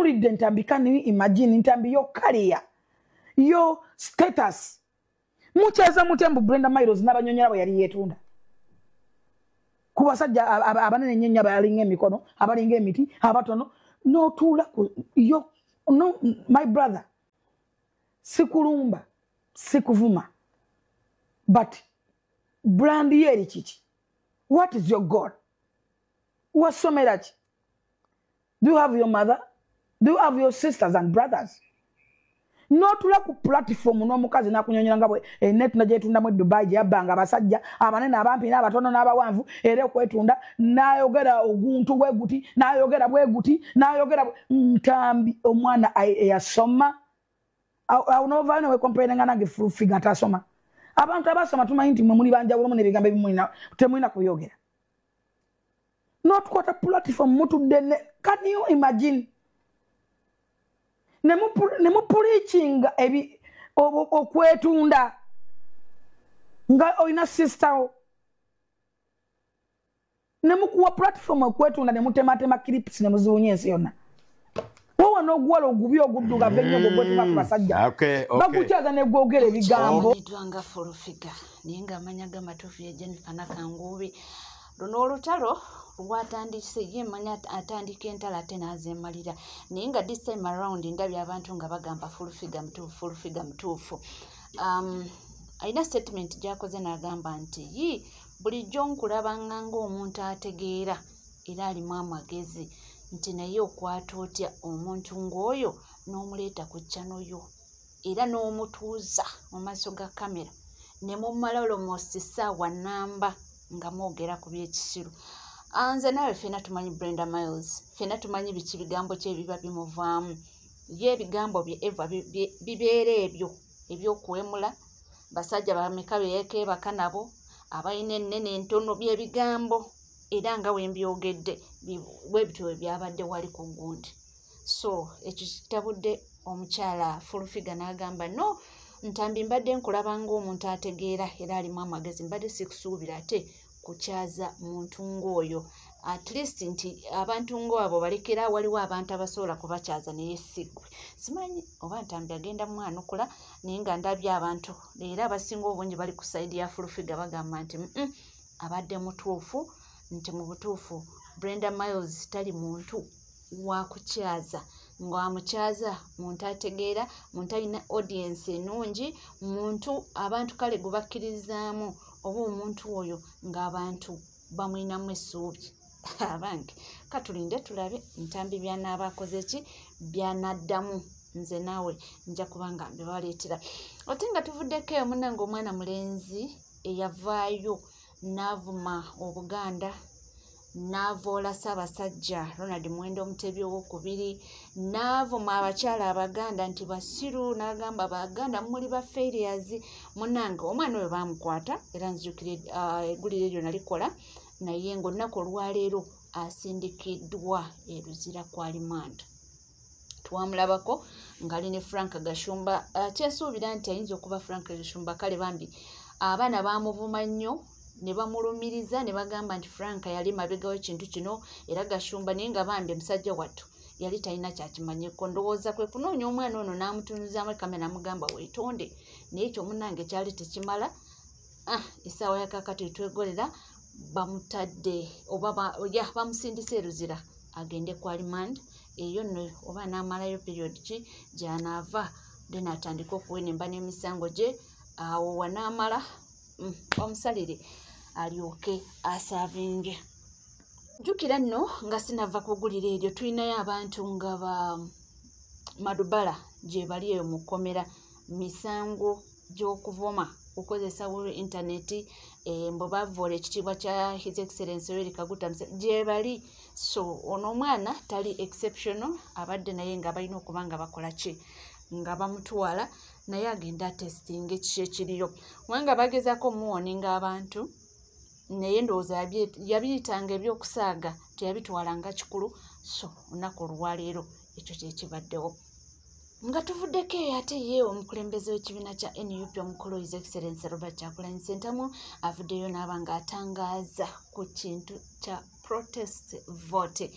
mpulidde Ntambi, can you imagine Ntambi yo career, yo status. Mucheza mutembu Brenda Miles n'abanyonyera bwe yali yetunda. Kubasajja abanene nyenya balinga emikono, abalinga emiti, abatono, no tula yo no my brother. Sikulumba, sikuvuma. But brand yeri chichi. What is your God? What's so mad? Do you have your mother? Do you have your sisters and brothers? Not like a platform, no mukazi na kunyonyera ngabwe net na jetunda mu Dubai yabanga basajja abanene abampi n'abatono n'abawanvu ere kwetunda nayogera oguntu bweguti nayogera bweguti nayogera Ntambi omwana yasoma awunova ne we compare ngana ge full figure tasoma abantu abasoma tumanyi nti muri banja bulo ne bigambo bimulina temulina kuyogera. Not quite a platform mutu dene. Can you imagine? Nemu preaching ebi okwetunda nga oina sister nemu kuwa platform okwetunda nemu tematema clips nemu zuunyensi yonna wowe n'ogwala ogubi ogudduka venyo gogwetuma kubasajja okay bakuchaza ne gwogera ebigambo nitwanga fulufiga ninga amanyaga matufu ya Jennifer Nakangubi luno olutalo rwatandise ye manya atandika entala ate n'azemalira ninga this time around ndabya abantu nga bagamba fulufiga mtuufu aina statement gyakoze n'agamba nti bulijjo nkulabanga ng'omuntu ategeera era alimu amagezi nti naye okwata otya omuntu ng'oyo n'omuleeta ku channel yo era n'omutuuza mu maaso ga kamera ne mumala almost ssaawa namba nga mwogera ku byekisiru. Anze nawe fena tumanyi Brenda Miles, fena tumanyi biki bigambo kye biba bimuvaamu. Ye bigambo bye eva bibeere ebyokuwemula basajja bameka beekebaka nabo abayina ennene entono bye bigambo era nga wembyogedde bwe bitwe byabadde wali ku gundi. So ekyo kitabudde omukyala Fulufiga n'agamba no Ntambi mbadde nkulaba ng'omuntu ategeera era alimu amagezi mbadde sikusuubira ate kukyaza muntu ng'oyo at least nti abantu ng'abo balekera waliwo abantu abasobola kubakyaza naye siggwe simanyi oba Ntambi agenda mwanukula naye nga ndabye abantu era abasinga obungi bali ku sayidi ya Fulufiga bagamba nti abadde mutuufu nti mu butuufu Brenda Miles tali muntu wa kukyaza ng'amukyaza muntu ategeera muntu alina audience enungi muntu abantu kale gubakkirizaamu oba omuntu oyo ng'abantu bamwinamu essuubi abange katulinde tulabe Ntambi byanaaba akoze ki byanaddamu nze naawe nja kubanga mbibaleetera ate nga tuvuddeko eyo munnange omwana mulenzi eyavaayo n'avuma Obuganda n'avoola Ssaabasajja Ronald Muwenda Omutebi owokubiri n'avuma abakyala Abaganda nti basiru n'agamba Abaganda muli ba failures munnange omwana oyo baamukwata era nzijukira eggulire eryo nalikola naye ng'olunaku olwaleero asindikiddwa eruzira kwa limanda twamulabako ngali ne Frank Gashumba kyensuubira nti ayinza okuba Frank Gashumba kale bambi abaana baamuvuma nnyo ne bamulumiriza ne bagamba nti Frank yali mabegawo ekintu kino era Gashumba naye nga bambi musajja wattu yali talina kyakimanyeko ndowooza kwe kunoonya omwana ono n'amutunuzaamu kamera n'amugamba weetonde naye ekyo munnange kyali tekimala essaawa yakakati twegolera bamutadde oba bamusindisa eruzira agende kwa rimand eyo nno oba n'amalayo period ki gy'anaava then atandika okuwenemba n'emisango gye awo wanaamala bamusalire alyoke asaavinge. Jukira nno nga sinava kugulira eryo tulinayo abantu nga ba Madubala gye bali eyo mu kkomera misango gy'okuvuma okukozesa interneti mbo bavoola ekitiibwa kya His Excellency Yoweri Kaguta gye bali so ono omwana tali exceptional abadde naye nga balina okuba nga bakola ki nga bamutwala naye agenda testing ekiki ekiriyo wanga bagezaako muwoninga abantu naye ndowooza yabiyitanga ebyokusaaga teyabitwalanga kikulu so olunaku olwaleero ekyo kyekibaddewo nga tuvuddeko ate ye omukulembeze w'ekibiina kya NUP omukulu His Excellency Robert Kyagulanyi Ssentamu avuddeyo n'aba ng'atangaza ku kintu kya protest vote.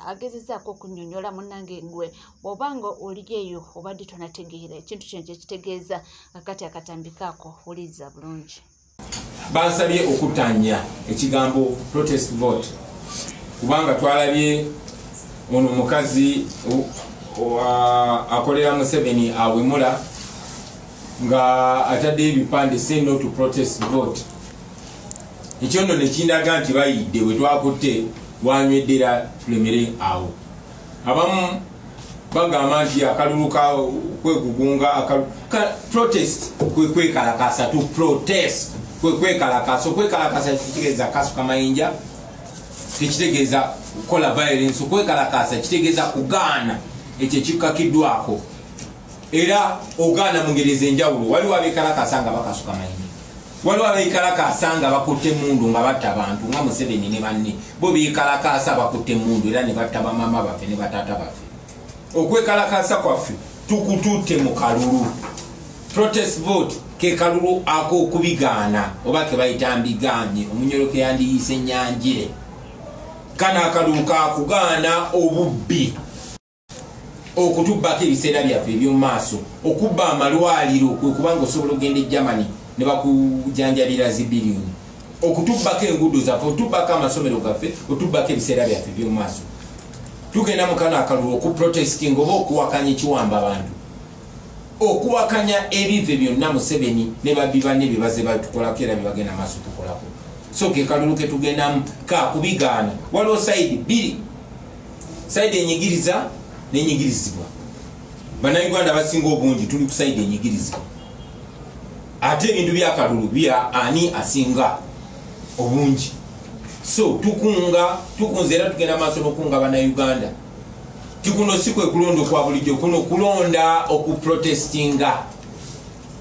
Agezezaako okunnyonnyola munnange gwe bw'obanga oli eyo obadde tonategeera ekintu kino kye kitegeeza kakati akatambikaako wuliriza bulungi. Bansabye okutanya ekigambo protest vote kubanga twalabye ono mukazi akolera Museveni awemula nga atadde ebipande say no to protest vote. Ekyo nno ne kindaga nti bayidde bwe twakutte wanyweddera tulemere awo. Abamu bagamba nti akalulu kwekugunga protest kwekalakasa to protest kwekalakasa okwekalakasa kitegeeza kasuka mayinja tekitegeeza kukola violence. Okwekalakasa kitegeeza kugaana ekyo ekikkakiddwako era ogaana mu ngeri ez'enjawulo. Waliwo abeekalakasa nga bakasuka mayinja, waliwo abeekalakasa nga bakutte mundu nga batta abantu nga Museveni ne banne bo beekalakasa bakutte mundu era ne batta bamama baffe ne bataata baffe. Okwekalakasa kwaffe tukututte mu kalulu. Protest vote ke kalulu ak'okubigaana oba ke bayita mbigaanye, omunyolo ke yandiyise nyanjire. Kana akalulu kakugaana obubbi, okutubbako ebiseera byaffe eby'omu maaso, okubba amalwaliro kwe kubanga osobola ogenda e Germany ne bakujanjabira zibiliyoni, okutubbako enguudo zaffe, otubbako amasomero gaffe, otubbako ebiseera byaffe eby'omu maaso. Tugenda mu kano akalulu okuprotesting oba okuwakanya ekiwamba abantu, okuwakanya ebive byonna Museveni ne babbi banne bye baze batukolako era bye bagenda maaso tukolako. So ke kalulu ke tugendamu ka kubigaana. Waliwo sayidi bbiri, sayidi enyigiriza n'enyigirizibwa. Bannayuganda basinga obungi tuli ku sayidi enyigirizibwa, ate ebintu byakalulu bya ani asinga obungi. So tukunze era tugenda maaso n'okunga bannayuganda. Tikuno si kwe kulonda kwa bulijjo, kuno kulonda okuprotestinga.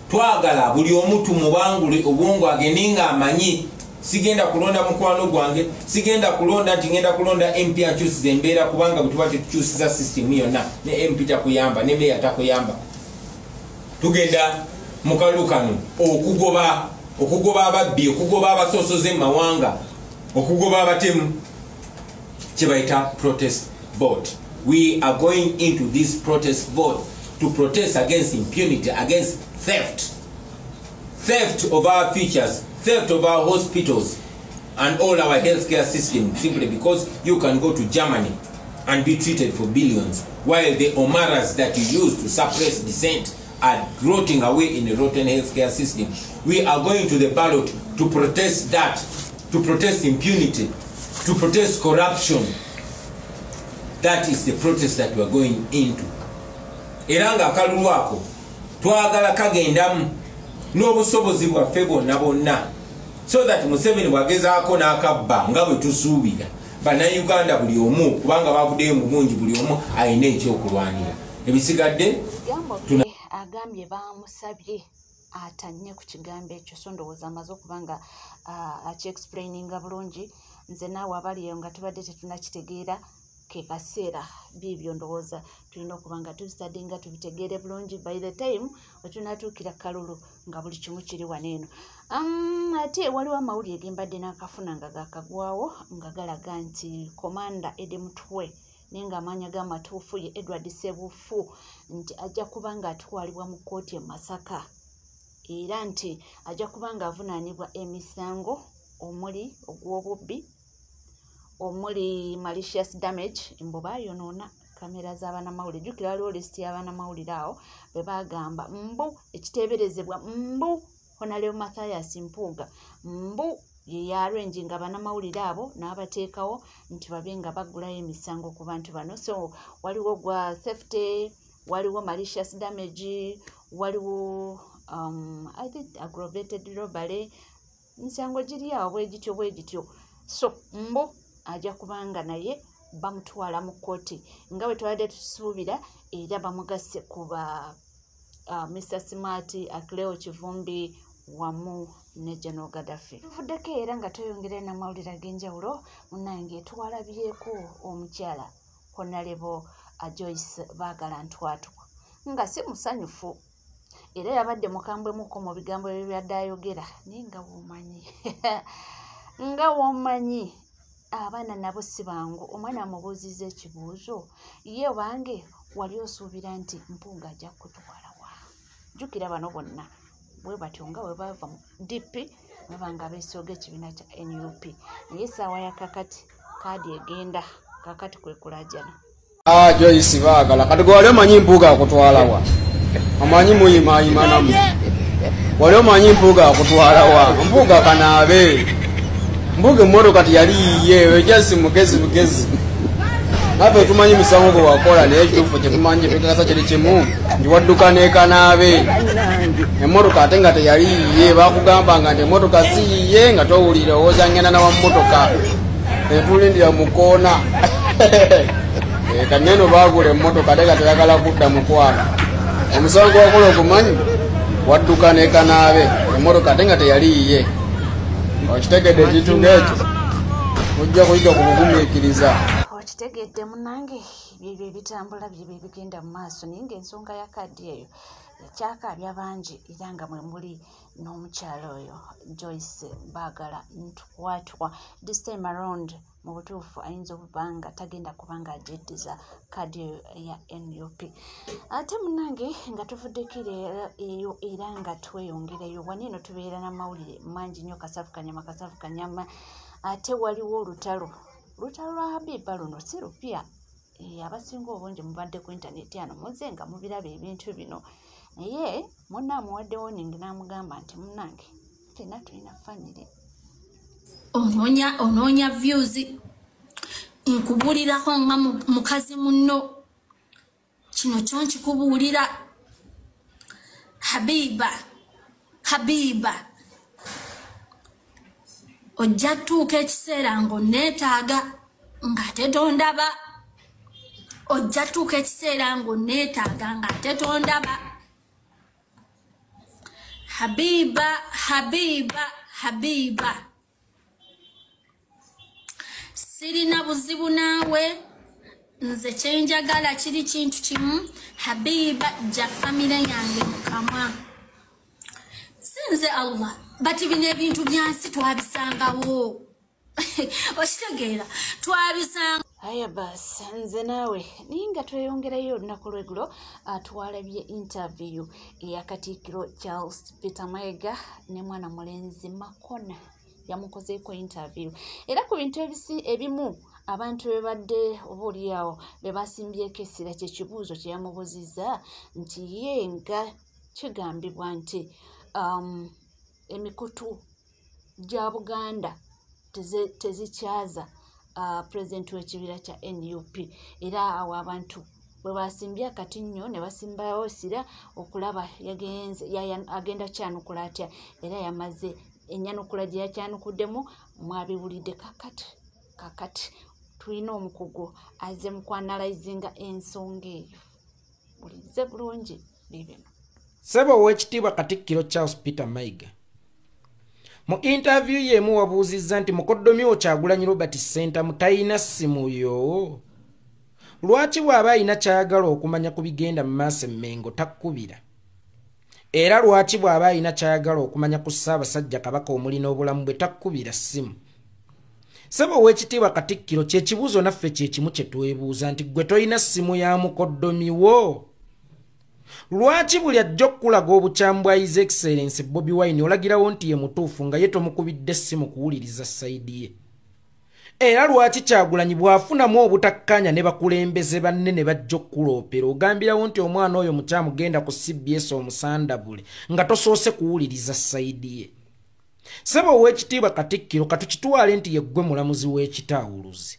Twagala buli omu tumubangule obwongo agende nga amanyi sigenda kulonda mukwano gwange, sigenda kulonda nti ngenda kulonda MP akyusiza embeera kubanga bwe tuba tetukyusiza system yonna ne MP takuyamba ne meya takuyamba. Tugenda mu kalulu kano okugoba ababbi, okugoba abasosoze mu mawanga, okugoba abatemu, kye bayita protest vote. We are going into this protest vote to protest against impunity, against theft of our features, theft of our hospitals and all our healthcare system, simply because you can go to Germany and be treated for billions while the Omaras that you use to suppress dissent are rotting away in a rotten healthcare system. We are going to the ballot to protest that, to protest impunity, to protest corruption. That is the protest that we are going into. Eranga akalulu ako twagala kagendamu n'obusobozi bwaffe bonna so that Museveni bwagezaako n'akabba nga bwe tusuubira bannayuganda buli omu kubanga bavuddeyo mu bungi buli omu alina ekyokulwanira. Ebisigadde agambye bamusabye atanye ku kigambo ekyo, so ndowooza amaze okubanga akyexplaininga bulungi. Nze naawe abaliyo nga tubadde tetunakitegeera ke kaseera bibyo ndowooza tulina okuba nga tubitadde nga tubitegeere bulungi by the time wetunatuukira kalulu nga buli kimu kiri waneeno. Ate waliwo amawulire gembadde n'akafuna nga gakagwawo nga galaga nti Komanda Eddie Mutwe naye ng'amaanya g'amatuufu ye Edward Ssebuufu nti ajja kuba nga atwalibwa mu kkooti e Masaka era nti ajja kuba nga avunaanibwa emisango omuli ogw'obubbi, omuli malicious damage, emboba yonoona kamera z'abanamawulire. Jjukira waliwo lisiti y'abanamawulire awo bwe bagamba mbu ekiteeberezebwa mbu Honorable Mathias Mpuuga mbu ye yarwenji nga banamawulire abo n'abateekawo nti babe nga bagulayo emisango ku bantu bano. So waliwo gwa theft, waliwo malicious damage, waliwo I think aggravated robbery, misango giri awo bwe gityo. So mbu ajja kubanga naye bamutwala mu kkooti nga bwe twadde tusuubira era bamugasse kuba Mr. Smart, Cleo Kivumbi wamu ne General Gaddafi. Tuvuddeko era nga tweyongera n'amawulire ag'enjawulo munnange twalabyeko omukyala Honorable Joyce Baagala Ntwatwa nga si musanyufu era yabadde mukambwemuko mu bigambo ebyo byadde ayogera naye nga womanyi nga womanyi abaana nabo si bangu omwana amubuuziza ekibuuzo ye wange wali osuubira nti Mpuuga ajja kutwala wa jjukira bano bonna bwe batyo nga bwe bava mu DP babanga beesooga ekibiina kya NUP naye essaawa ya kakati kaadi egenda kakati kwe kulajana Joyce baagala kati gwe wali omanyi Mpuuga akutwala wa amanyi muyimayima namu wali omanyi Mpuuga akutwala wa Mpuuga kanaabe Mpuuga emmotoka tiyali yiye ejasi mugezi naffe tumanyi misango gwe wakola naye ekituufu kyetumanyi tukakasa kiri kimu nti wadduka neekanaabe emmotoka ate nga teyali yiye bakugambanga nti emmotoka si yiye nga towulira owooza ngenda nawa mmotoka etulindira mukoona kaneno baagula emmotoka ate nga teyagala kudda mukwala omusango gwakola ogumanyi wadduka neekanaabe emmotoka ate nga teyali yiye okitegedde ekintu ng'ekyo ojja kuyita ku bugumiikiriza okitegedde munange byebyo ebitambula byebyo ebigenda mu maaso naye ng'ensonga ya kaadi eyo ekyakaabya bangi era nga mwe muli n'omukyalo oyo Joyce Baagala Ntwatwa this time around mu butuufu ayinza okubanga tagenda kubanga ajeddiza kaadi ya NUP ate munange nga tuvuddekire eyo era nga tweyongereyo waneeno tubeera n'amawulire mangi nnyo Kasavu Kanyama ate waliwo olutalo lwa Habiba luno si lupya abasinga obungi mubadde ku intaneti ano muze nga mubiraba ebintu bino naye munna amuwadde warning n'amugamba nti munnange ffenna tulina famire onoonya views nkubuulirako nga mukazi munno kino kyo nkikubuulira Habiba ojja tuuka ekiseera ng'onneetaaga ng'ate tondaba ojja tuuka ekiseera ng'onneetaaga ng'ate tondaba Habiba sirina buzibu naawe nze kyenjagala kiri kintu kimu Habiba jja famire yange mukamwa sinze Allah bati bino ebintu byansi twabisangawo okitegeera twabisanga aya basi nze naawe naye nga tweyongerayo olunaku lweggulo twalabye interview eya Katikkiro Charles Peter Mayiga ne mwana mulenzi Makona yamukozeeko interview era ku bintu ebimu abantu bebadde obuuliawo bebasimbyeko essira kyekibuuzo kyeyamubuuziza nti ye nga kigambibwa nti emikutu gya Buganda tezikyaza president w'ekibiina kya NUP era awo abantu bwe basimbye akati nnyo ne basimbawo essira okulaba agenda kyanukula atya era yamaze ennyanukula gye yakyanukuddemu mwabiwulidde kakati tulina omukugu aze mu kwanalayizinga ensonga eyo bulize bulungi bibino Ssebo ow'ekitiibwa Katikkiro Charles Peter Mayiga mu interview yemu wabuuzizza nti mukoddomi Kyagulanyi Robert Ssentamu talina ssimu yo lwaki bw'aba alina kyayagala okumanya ku bigenda mu maaso Mmengo takkubira era lwaki bw'aba alina kyayagala okumanya ku Ssaabasajja Kabaka omuli n'obulamu bwe takkubira ssimu Ssebo ow'ekitiibwa Katikkiro kyekibuuzo naffe kye kimu kye twebuuza nti gwe tolina ssimu ya mukoddomi wo lwaki buli ajja okulaga obukyamu bwa His Excellency Bobi Wine olagirawo nti ye mutuufu nga ye tomukubidde essimu kuwuliriza sayidi ye era lwaki Kyagulanyi bw'afunamu obutakkanya ne bakulembeze banne ne bajja okuloopera ogambirawo nti omwana oyo mukyamu genda ku CBS omusandabule nga tosoose kuwuliriza sayidi ye Ssebo ow'ekitiibwa Katikkiro katukitwale nti ye ggwe mulamuzi w'ekitaawuluzi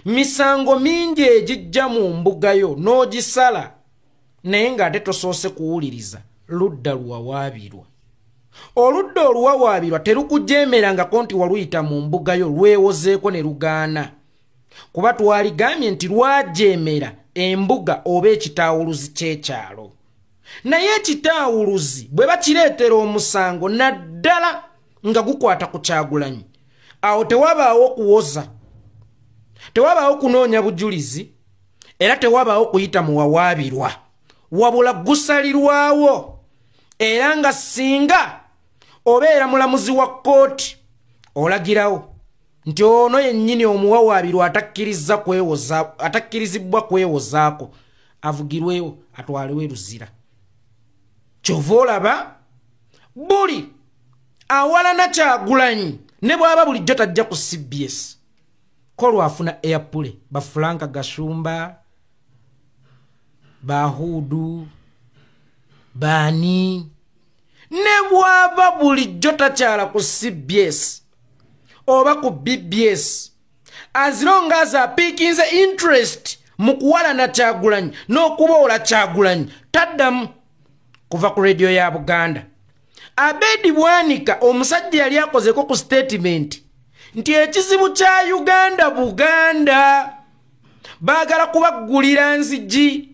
misango mingi egijja mu mbugayo n'ogisala naye ng'ate tosoose kuwuliriza ludda luwawaabirwa oludda oluwawaabirwa terukujeemerangako nti waluyita mu mbugayo lwewozeeko ne lugaana kuba twaligambye nti lwajeemera embuga oba ekitaawuluzi ky'ekyalo naye ekitaawuluzi bwe bakireetera omusango naddala nga gukwata ku Kyagulanyi awo tewabaawo kuwoza tewabaawo kunoonya bujulizi era tewabaawo kuyita muwawaabirwa wabula gusalirwawo era nga singa obeera mulamuzi wa kkooti olagirawo nti ono yennyini omuwawaabirwa atakkirizibwa kwewozaako avugirwewo atwalewo eruzira. Kyova olaba buli awalana Kyagulanyi ne bw'aba bulijjo tajja ku CBS ko lwafuna airpule ba Franka Gashumba ba Hudu bani ne bw'aba bulijjo takyala ku CBS oba ku BBS as long as apiikinze interest mu kuwalana Kyagulanyi n'okuboola Kyagulanyi taddamu kuva ku radio ya Buganda. Abedi Bwanika omusajja yali akozeko ku statement nti ekizibu kya Uganda Buganda baagala kubaggulira nzigi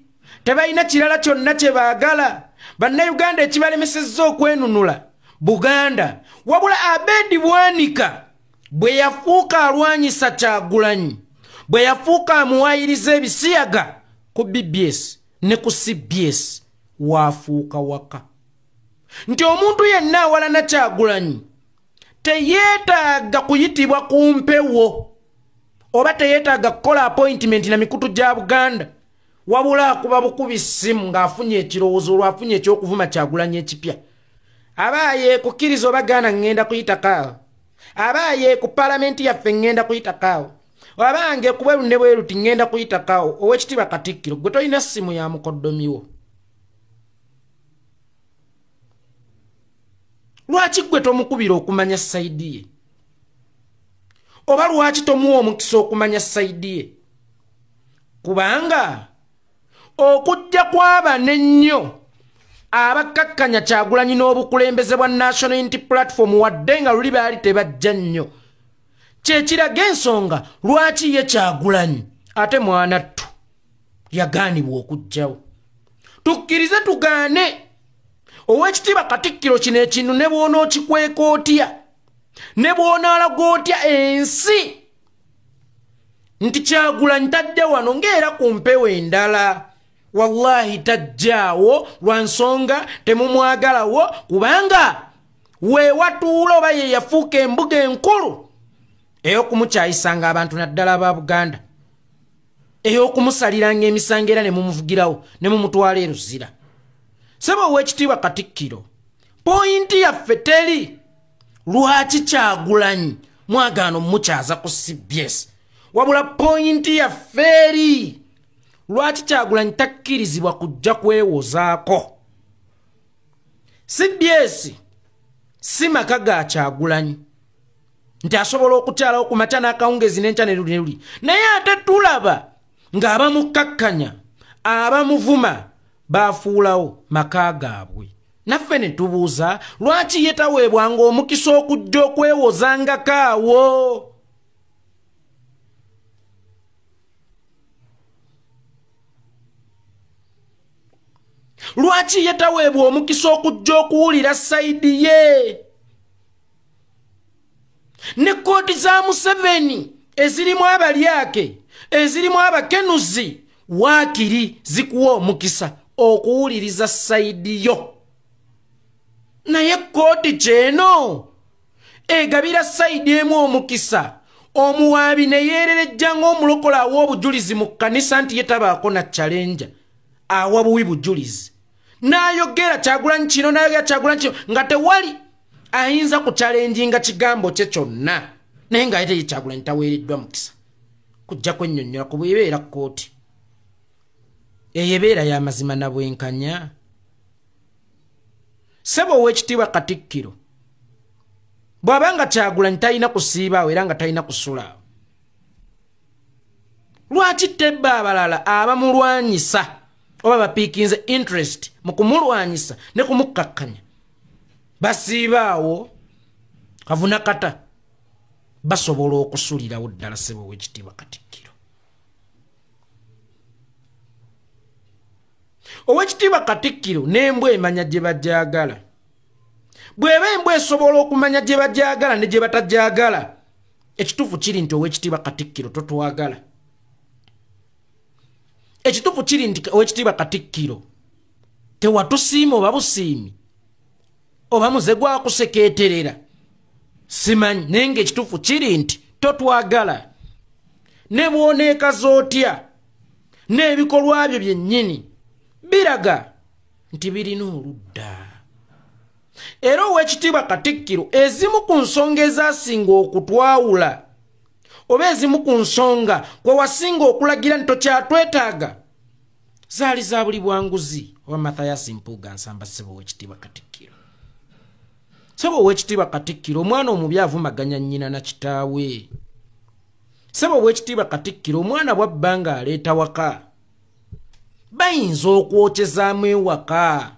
tebalina kirala kyonna kye baagala bannayuganda ekibalemesezza okwenunula Buganda wabula Abedi Bwanika bwe yafuuka alwanyisa Kyagulanyi bwe yafuuka amuwaayiriza ebisiyaga ku BBS ne ku CBS waafuuka waka nti omuntu yenna awalana Kyagulanyi teyeetaaga kuyitibwa ku mpewo oba teyeetaaga kukola appointment na mikutu gya Buganda wabula akuba bukubi ssimu ng'afunye ekirowoozo olwafunye ekyokuvuma Kyagulanyi ekipya abaaye kukkiriza oba Gaana ngenda kuyitako abaaye ku palamenti yaffe ngenda kuyitako abange ku bweru ne bweru ti ngenda kuyitako Oweekitiibwa Katikkiro gwe tolina ssimu ya mukoddomiwo. Lwaki gwe tomukubira okumanya sayidi ye oba lwaki tomuwa omukisa okumanya sayidi ye kubanga okujja kwaba n'ennyo abakkakkanya Kyagulanyi n'obukulembeze bwa National Unity Platform wadde nga luli baali tebajja nnyo kyekiraga ensonga lwaki ye Kyagulanyi ate mwanattu yagaanibwa okujjawo. Tukkirize tugaane Oweekitiibwa Katikkiro kino ekintu ne bw'ona okikweka otya ne bw'onaalaga otya ensi nti Kyagulanyi tajja wano ng'era ku mpewo endala wallahi tajjaawo lwa nsonga temumwagalawo kubanga weewatuula oba ye yafuuka embuga enkulu ey'okumukyayisanga abantu naddala aba Buganda ey'okumusaliranga emisango era ne mumuvugirawo ne mumutwala eruzira. Sebo Oweekitiibwa Katikkiro pointi yaffe teri lwaki Kyagulanyi mwagaano mukyaza ku CBS wabula pointi yaffe eri lwaki Kyagulanyi takkirizibwa kujja kwewozaako. CBS si maka ga Kyagulanyi nti asobola okukyalawo ku makya n'akawungezi n'enkya ne luli naye ate tulaba ng'abamukkakkanya abamuvuma baafuulawo maka gaabwe naffe ne tubuuza lwaki ye taweebwanga omukisa okujja okwewozangako awo. Lwaki ye taweebwa omukisa okujja okuwulira sayidi ye ne kkooti za Museveni ezirimu abalyake ezirimu abakenuzi waakiri zikuwa omukisa okuwuliriza sayidi yo naye kkooti kyeno egabira sayidi emu omukisa omuwaabi ne yeererejja ng'omulokola awa obujulizi mu kkanisa nti ye tabaako na challenge awa buwi bujulizi n'ayogera Kyagulanyi kino n'ayogera Kyagulanyi kino nga tewali ayinza ku challenge nga kigambo kye kyonna naye nga ate ye Kyagulanyi taweereddwa mukisa kujja kwennyonnyola ku bwebeera kkooti eyo ebeera y'amazima na bwenkanya. Sebo Oweekitiibwa Katikkiro bw'abanga Kyagulanyi talina kusiibaawo era nga talina kusulaawo lwaki tebba abalala abamulwanyisa oba bapiikinze interest mu kumulwanyisa ne kumukkakkanya basiibaawo kavuna kata basobola okusulirawo ddala. Sebo Oweekitiibwa Katikkiro Oweekitiibwa Katikkiro n'embwa emanya gye bajagala bw'eba embwa esobola okumanya gye bajagala ne gye batajagala ekituufu kiri nti Oweekitiibwa Katikkiro totwagala. Ekituufu kiri nti Oweekitiibwa Katikkiro tewatusiima oba busiimi oba muze gwakusekeeterera simanyi naye ng'ekituufu kiri nti totwagala ne bwoneeka zootya n'ebikolwa byo byennyini biraga nti birina oludda. Era Oweekitiibwa Katikkiro ezimu ku nsonga ezaasinga okutwawula oba ezimu ku nsonga kwe wasinga okulagira nti tokyatwetaaga zaali za buli bwanguzi oba Mathayasi Mpuuga Nsamba ssebo Oweekitiibwa Katikkiro. Ssebo Oweekitiibwa Katikkiro omwana omubi avumaganya nnyina na kitaawe. Ssebo Oweekitiibwa Katikkiro omwana bw'abba ng'aleeta waka bayinza okwokyezaamu ewaka.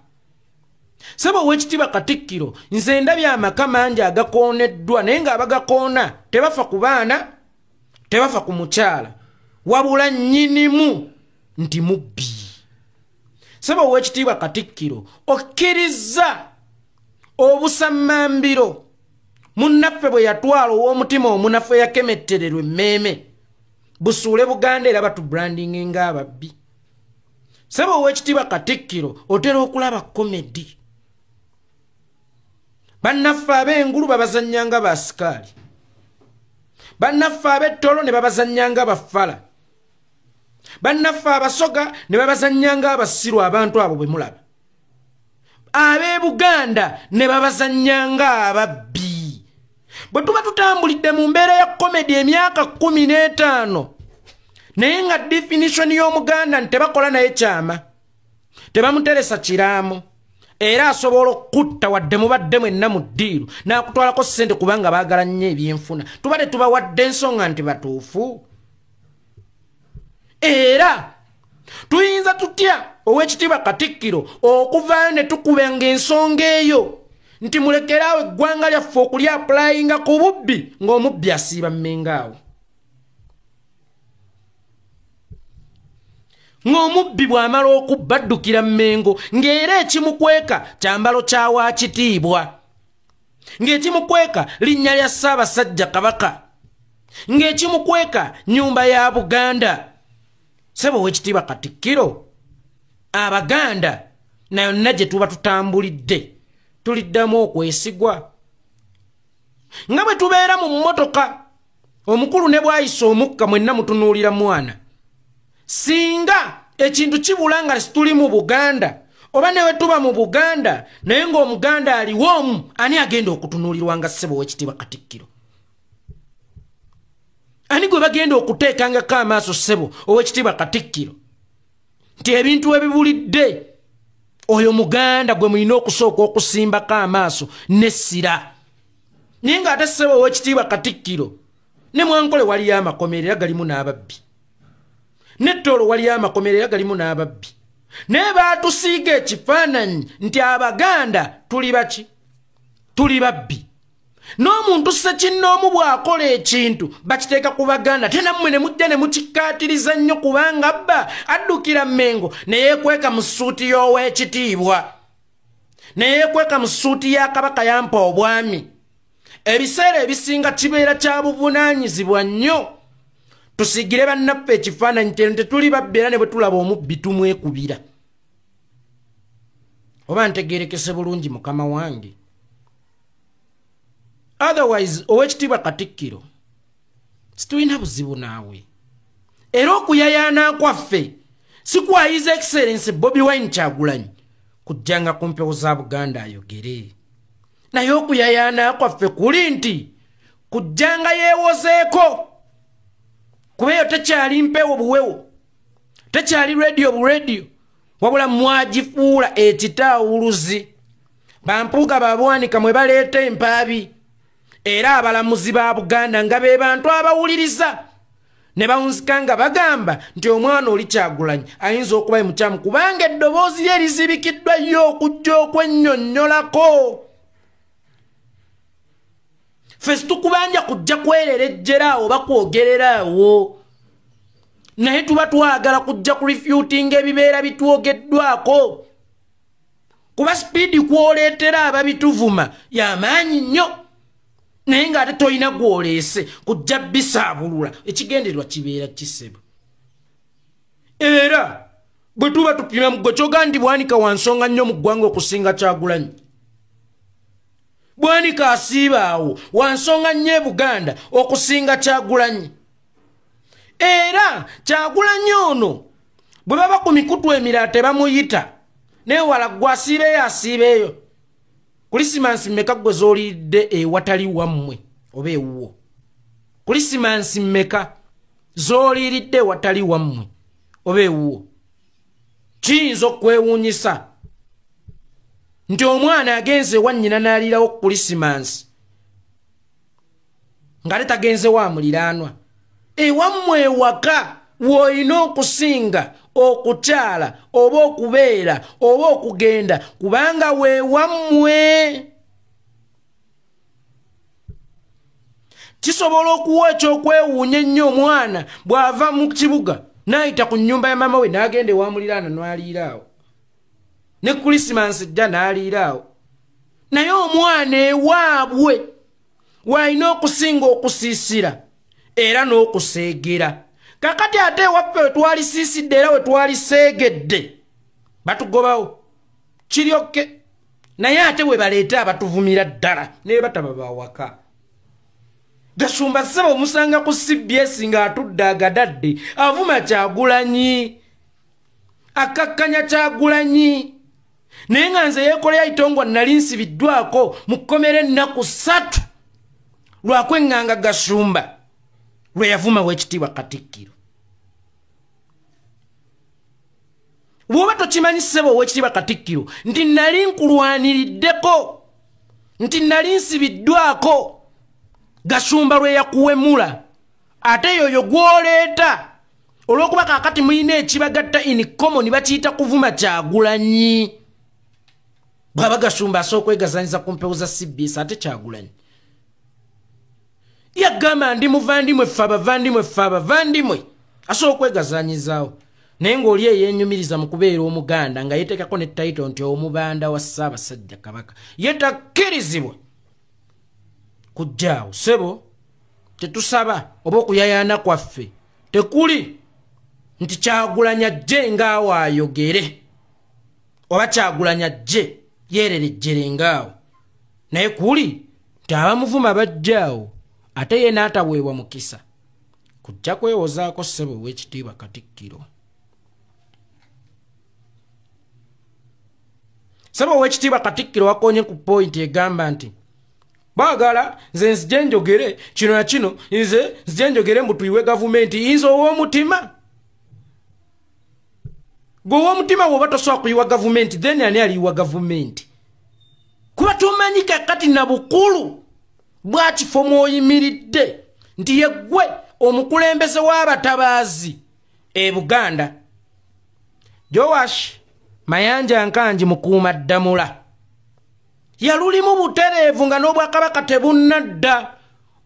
Ssebo Oweekitiibwa Katikkiro nze ndabye amaka mangi agakooneddwa naye ng'abagakoona tebafa ku baana tebafa ku mukyala wabula nnyinimu nti mubbi. Ssebo Oweekitiibwa Katikkiro okkirizza obusammambiro munnaffe bwe yatwala ow'omutima omunafu eyakemettererwa emmeeme busuule Buganda era batubrandingi ng'ababbi. Ssebo Oweekitiibwa Katikkiro otera okulaba komedi. Bannaffe ab'engulu babazannyanga basikaali, bannaffe ab'ettolo ne babazannyanga abaffala, bannaffe abasoga ne babazannyanga abasiru abantu abo bwe mulaba, ab'e Buganda ne babazannyanga ababbi. Bwe tuba tutambulidde mu mbeera ya komedi emyaka 15 naye nga definition y'Omuganda ntebakola naye kyama, tebamuteresa kiraamo era asobola okutta wadde mubadde mwenna mu ddiiru n'akutwalako ssente kubanga baagala nnyo ebyenfuna tubadde tubawadde ensonga nti batuufu. Era tuyinza tutya Oweekitiibwa Katikkiro okuvaayo ne tukubanga ensonga eyo nti mulekeraawo eggwanga lyaffe okuli apulayinga ku bubbi ng'omubbi asiiba mmengaawo, ng'omubbi bw'amala okubba addukira Mmengo ng'era ekimukweka kyambalo kya Waakitiibwa, ng'ekimukweka linnya lya Ssaabasajja Kabaka, ng'ekimukweka nnyumba ya Buganda. Ssebo Oweekitiibwa Katikkiro Abaganda na yonna gye tuba tutambulidde tuliddamu okwesigwa. Nga bwe tubeera mu mmotoka omukulu ne bw'ayisa omukka mwenna mutunuulira mwana, singa ekintu kibula nga tuli mu Buganda oba newe tuba mu Buganda naye ng'Omuganda aliwo omu ani agenda okutunuulirwa nga Ssebo Oweekitiibwa Katikkiro? Ani gwe bagenda okuteekangako amaaso Ssebo Oweekitiibwa Katikkiro nti ebintu ebibulidde oyo Muganda gwe mulina okusooka okusimbako amaaso n'essira? Naye ng'ate Ssebo Oweekitiibwa Katikkiro ne Mwankole waliyo amakomero era galimu n'ababbi, n'Ettolo waliyo amakomero era galimu n'ababbi, naye baatusiiga ekifaananyi nti Abaganda tuli baki? Tuli babbi. N'omuntu ssekinnoomu bw'akola ekintu bakiteeka ku Baganda te nammwe ne mujja ne mukikkaatiriza nnyo kubanga bba addukira Mmengo ne yeekweka mu ssuuti y'Oweekitiibwa, ne yeekweka mu ssuuti ya Kabaka yampa obwami. Ebiseera ebisinga kibeera kya buvunaanyizibwa nnyo tusigire bannaffe ekifaananyi kye tetuli babbi era ne bwe tulaba omubbi tumwekubira. Oba ntegeerekese bulungi mukama wange? Otherwise Oweekitiibwa Katikkiro situlina buzibu naawe, era okuyayaana kwaffe si kwa His Excellency Bobi Wine Kyagulanyi kujjanga ku mpewo za Buganda ayogere, naye okuyayaana kwaffe kuli nti kujjanga yeewozeeko, kuba eyo tekyali mpewo buwewo, tekyali radio buradio, wabula mwagifuula ekitaawuluzi. Bampuuga babwanika mwe baleeta empaabi, era abalamuzi ba Buganda nga be bantu abawuliriza ne bawunzika nga bagamba nti omwana oli Kyagulanyi ayinza okuba emukyamu kubanga eddoboozi lye lizibikiddwa yo okujja okwennyonnyolako. Ffe situkubanja kujja kwererejjeraawo oba kwogereraawo, naye tuba twagala kujja ku refutinga ebibeera bitwogeddwako, kuba sipiidi kwoleetera ababituvuma y'amaanyi nnyo, naye ng'ate tolina gw'oleese kujja bisaabulula ekigendererwa kibeera kisebo. Era bwe tuba tupima mu gwe kyogandi Bwanika wansonga nnyo mu ggwanga okusinga Kyagulanyi. Bwanika asiiba awo wansonga nnyo e Buganda okusinga Kyagulanyi. Era Kyagulanyi ono bwe baba ku mikutu emirala tebamuyita naye wala gwe asiibeeyo asiibeeyo. Kulisimansi mmeka gwe zoolidde ewatali wammwe oba ewuwo? Kulisimansi mmeka zooliridde ewatali wammwe oba ewuwo? Kiyinza okwewuunyisa nti omwana agenze ewa nnyina n'aliirawo Kulisimansi ng'ate tagenze wa muliraanwa. Ewammwe ewaka w'olina okusinga okukyala oba okubeera oba okugenda kubanga weewammwe. Kisobola okuwa ekyokwewuunya ennyo omwana bw'ava mu kibuga n'ayita ku nnyumba ya mama we n'agenda ewa muliraanwa n'aliiraawo. Ne Kulisimansi jja n'aliiraawo. Naye omwana ewaabwe w'alina okusinga okusiisira era n'okuseegera. Kakati ate ewaffe we twalisiisidde era we twaliseegedde batugobawo kiryokke. Naye ate we baleeta abatuvumira ddala ne bataba bawaka. Gashumba ssebo omusanga ku CBS ng'atudde agadadde avuma Kyagulanyi, akakkanya Kyagulanyi. Naye nga nze yeekolera itongwa nali nsibiddwako mu kkomera ennaku 3 lwakwenganga Gashumba lwe yavuma Oweekitiibwa Katikkiro. Bw'oba tokimanyi ssebo Oweekitiibwa Katikkiro nti nali nkulwaniriddeko, nti nali nsibiddwako Gashumba lwe yakuwemula, ate yoyo gw'oleeta olw'okuba kaakati mulina ekibagatta in common bakiyita kuvuma Kyagulanyi. Bw'aba Gashumba asobola okwegazanyiza ku mpewo za CBS ate Kyagulanyi yagamba ndi muvandimwe ffe abavandimwe ffe abavandimwe asobola okwegazanyizaawo. Naye ng'oli eyeenyumiriza mu kubeera Omuganda nga yeeteekako ne tayito nti omubanda wa Ssaabasajja Kabaka yetakkirizibwa kujjaawo. Ssebo tetusaba oba okuyayaana kwaffe tekuli nti Kyagulanyi ajje ng'awo ayogere oba Kyagulanyi ajje yeererejjere ng'awo, naye kuli nti abamuvuma bajjaawo ate ye n'ataweebwa mukisa kujja kwewozaako ssebo Oweekitiibwa Katikkiro. Ssebo Oweekitiibwa Katikkiro wakonye ku point egamba nti baagala nze nzije njogere kino na kino, nze nzije njogere mbu tuyiwe gavumenti. Nze ow'omutima gwe ow'omutima bw'oba tosobola kuyiwa gavumenti then ani aliyiwa gavumenti? Kuba tumanyi kakati na bukulu bwa kifo mw'oyimiridde nti yeggwe omukulembeze w'abatabaazi e Buganda. Joash Mayanja Nkanji Mukuumaddamula yalulimu butereevu nga n'Obwakabaka tebunnadda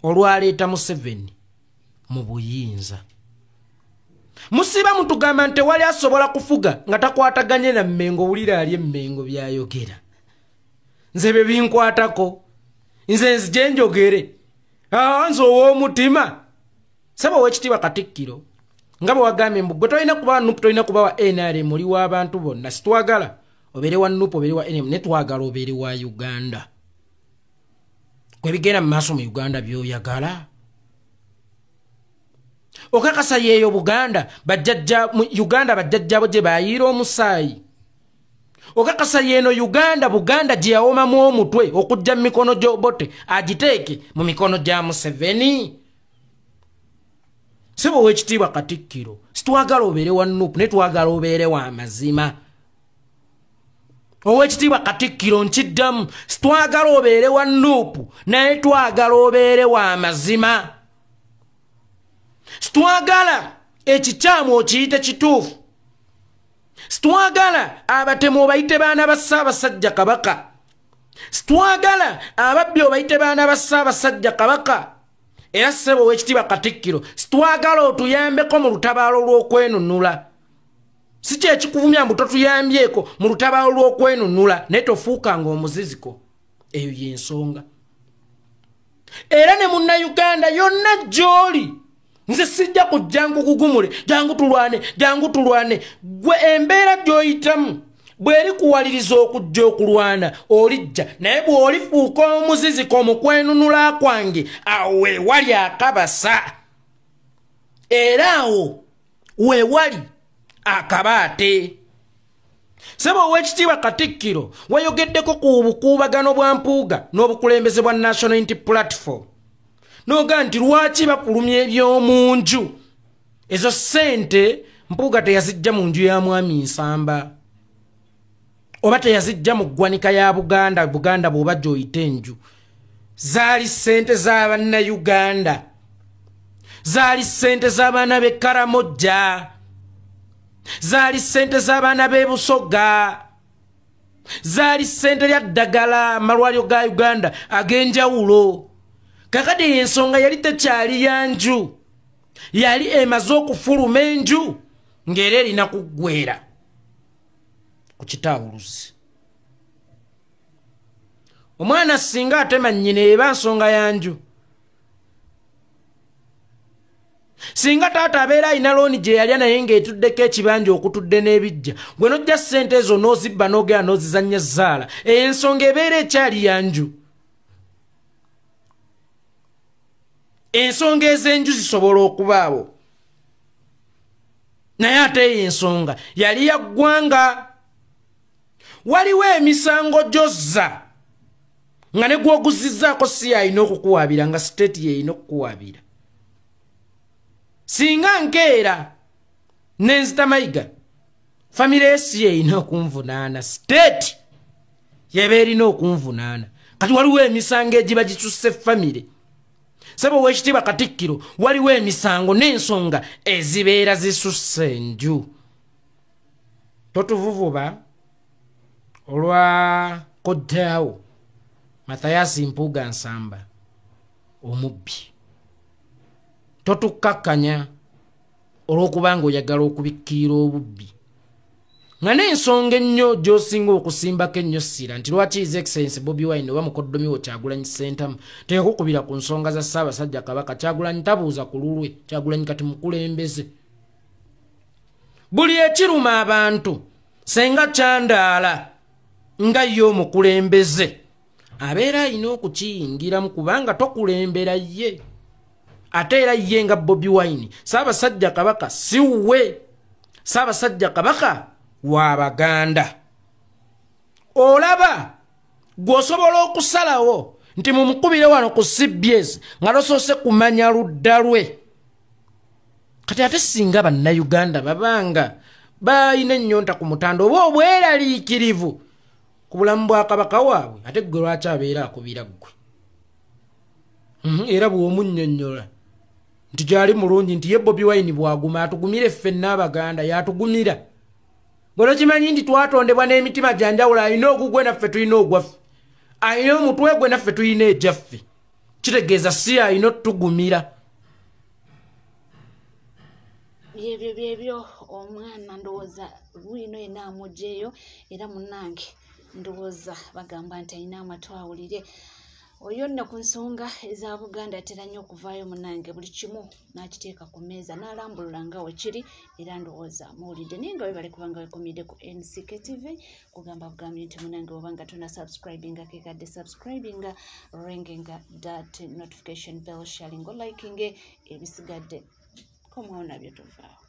olwaleeta Museveni mu buyinza. Musiba mutugamba nti wali asobola kufuga nga takwataganye na Mmengo, wulira ali Mmengo byayogera. Nze bye binkwatako, nze nzije njogere nze ow'omutima. Ssebo Oweekitiibwa Katikkiro nga bwe wagambye mbu gwe tolina kuba Nuupu, tolina kuba wa NRM, oli w'abantu bonna. Situwagala obeere wa Nuupu, obeere wa NRM, ne twagala obeere wa Uganda. Gwe bigenda mu maaso mu Uganda by'oyagala. Okakasa yeeyo Buganda bajjajja mu Uganda bajjajjabo gye baayiira omusaayi. Okakasa yeeno Uganda Buganda gye yawomamu omutwe okujja mu mikono gy'Obote agiteeke mu mikono gya Museveni. Ssebo Oweekitiibwa Katikkiro situwagala obeere wa Nuupu, ne twagala obeere wa mazima. Oweekitiibwa Katikkiro nkiddamu, situwagala obeere wa Nuupu naye twagala obeere wa mazima. Situwagala ekikyamu okiyite kituufu. Situwagala abatemu obayite baana ba Ssaabasajja Kabaka. Situwagala ababbi obayite baana ba Ssaabasajja Kabaka. Era Ssebo Oweekitiibwa Katikkiro situwagala otuyambeko mu lutabaalo lw'okwenunula. Si kye kikuvumya mbu totuyambyeko mu lutabaalo lw'okwenunula naye tofuukanga omuziziko. Eyo y'ensonga. Era ne Munnayuganda yonna gy'oli nze sijja kujja nkukugumule jangu tulwane gwe embeera gy'oyitamu bw'eri kuwaliriza okujja okulwana olijja naye bw'olifuuka omuziziko omukwenunula kwange awo weewali akabasa era awo weewali akabaate. Sebo ow'ekitiibwa Katikkiro wayogeddeko ku bukuubagano bwa Mpuuga n'obukulembeze bwa National Unity Platform noga nti lwaki bapulumya eby'omunju ezo ssente Mpuuga teyazijja mu nju ya mwami Nsamba oba teyazijja mu ggwanika ya Buganda bw'oba gy'oyita enju zaali ssente z'Abannayuganda zaali ssente z'abaana b'e Karamojja zaali ssente z'abaana b'e Busoga zaali ssente lya ddagala malwaliro ga Uganda ag'enjawulo. Kakati ensonga yali tekyali ya nju yali emaze okufuluma enju ng'era erina kuggweera ku kitaawuluzi. Omwana singa atema nnyina eba nsonga ya nju. Singa taata abeera alina looni gye yalya naye ng'etuddeko ekibanja okutudde n'ebijja gwe nojja ssente ezo n'ozibba n'ogera n'ozizannya zzaala ensonga ebeera ekyali ya nju. Ensonga ez'enju zisobola okubaawo naye ate eyo ensonga yali ya ggwanga. Waliwo emisango gy'ozza nga ne gw'oguzizzaako si alina okukuwaabira nga siteeti yeerina okukuwaabira. Singa nkeera n'enzita Mayiga famire esi yeerina okunvunaana siteeti yeba erina okunvunaana. Kati waliwo emisango egiba gikyusse famire. Sebo ow'ekitiibwa Katikkiro waliwo emisango n'ensonga ezibeera zisusse enju. Totuvuvuba olwa koddaawo Mathias Mpuuga Nsamba omubbi. Totukkakkanya olw'okubanga oyagala okubikkira obubbi. Nga n'ensonga ennyo gy'osinga okusimbako ennyo ssira nti lwaki His Excellency Bobi Wine oba Mukoddomi wo Kyagulanyi Ssentamu tekukubira ku nsonga za Ssaabasajja Kabaka. Kyagulanyi tabuuza ku lulwe, Kyagulanyi kati mukulembeze. Buli ekiruma abantu senga kyandaala nga ye omukulembeze abeera alina okukiyingiramu kubanga tokulembera ye. Ate era ye nga Bobi Wine Ssaabasajja Kabaka si we. Ssaabasajja Kabaka wa Baganda. Olaba gw'osobola okusalawo nti mumukubire wano ku CBS nga tosoose kumanya ludda lwe. Kati ate singa Bannayuganda babanga balina ennyonta ku mutanda oba obweraliikirivu ku bulamu bwa Kabaka waabwe ate gwe lwaki abeera akubira ggwe. Era bw'omunnyonnyola nti gyali mulungi nti ye Bobi Wine bwaguma atugumire ffenna Abaganda yatugumira. Gwe kimanyi nti twatondebwa n'emitima gyanjawulo alina ogugwe naffe tulina ogwaffe. Alina omutwe gwe naffe tulina ejjaffe. Kitegeeza si alina otugumira. Byebyo omwana ndowooza lwino yena amugyeyo era munnange ndowooza bagamba nti alina amatu awulire. Oyo nno ku nsonga eza Buganda atera nnyo okuvaayo munnange buli kimu n'akiteeka ku mmeeza n'alambulula nga wekiri era ndowooza muwulidde naye nga webale kubanga wekomidde ku NCK TV kugamba bugambye nti munnange obanga tuna subscribinga kekadde subscribinga ringinga that notification bell sharing liking ebisigadde komawo nabyo tuvaawo.